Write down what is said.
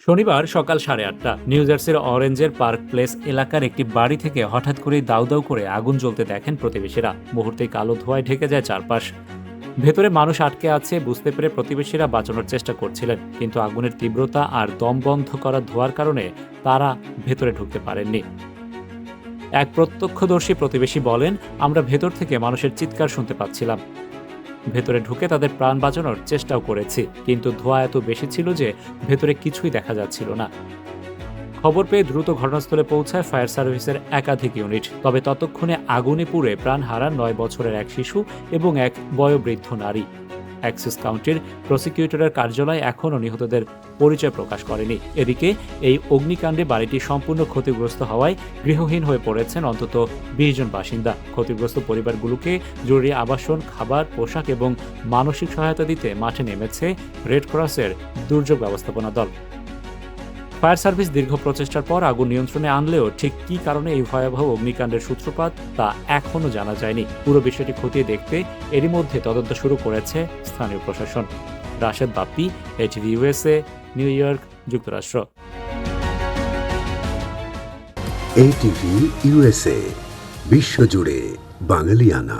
শনিবার সকাল 8:30 নিউ জার্সির অরেঞ্জের পার্ক প্লেস এলাকার একটি বাড়ি থেকে হঠাৎ করেই দাউ দাউ করে আগুন জ্বলতে দেখেন প্রতিবেশীরা। মুহূর্তেই কালো ধোঁয়ায় ঢেকে যায় চারপাশ। ভেতরে মানুষ আটকে আছে বুঝতে পেরে প্রতিবেশীরা বাঁচানোর চেষ্টা করছিলেন, কিন্তু আগুনের তীব্রতা আর দম বন্ধ করা ধোঁয়ার কারণে তারা ভেতরে ঢুকতে পারেননি। এক প্রত্যক্ষদর্শী প্রতিবেশী বলেন, আমরা ভেতর থেকে মানুষের চিৎকার শুনতে পাচ্ছিলাম। ভেতরে ঢুকে তাদের প্রাণ বাঁচানোর চেষ্টাও করেছি, কিন্তু ধোঁয়া এত বেশি ছিল যে ভেতরে কিছুই দেখা যাচ্ছিল না। খবর পেয়ে দ্রুত ঘটনাস্থলে পৌঁছায় ফায়ার সার্ভিসের একাধিক ইউনিট। তবে ততক্ষণে আগুনে পুড়ে প্রাণ হারান 9 বছরের এক শিশু এবং এক বয়োবৃদ্ধ নারী। অ্যাক্সিস কাউন্টির প্রসিকিউটরের কার্যালয় এখনও নিহতদের পরিচয় প্রকাশ করেনি। এদিকে এই অগ্নিকাণ্ডে বাড়িটি সম্পূর্ণ ক্ষতিগ্রস্ত হওয়ায় গৃহহীন হয়ে পড়েছেন অন্তত 20 জন বাসিন্দা। ক্ষতিগ্রস্ত পরিবারগুলোকে জরুরি আবাসন, খাবার, পোশাক এবং মানসিক সহায়তা দিতে মাঠে নেমেছে রেড ক্রসের দুর্যোগ ব্যবস্থাপনা দল। ফায়ার সার্ভিস দীর্ঘ প্রচেষ্টার পর আগুন নিয়ন্ত্রণে আনলেও ঠিক কী কারণে এই ভয়াবহ অগ্নিকাণ্ডের সূত্রপাত তা এখনও জানা যায়নি। পুরো বিষয়টি খতিয়ে দেখতে এরই মধ্যে তদন্ত শুরু করেছে স্থানীয় প্রশাসন। Rashed Bappi, ATV USA, new York, যুক্তরাষ্ট্র। ATV USA, বিশ্বজুড়ে বাঙালিয়ানা।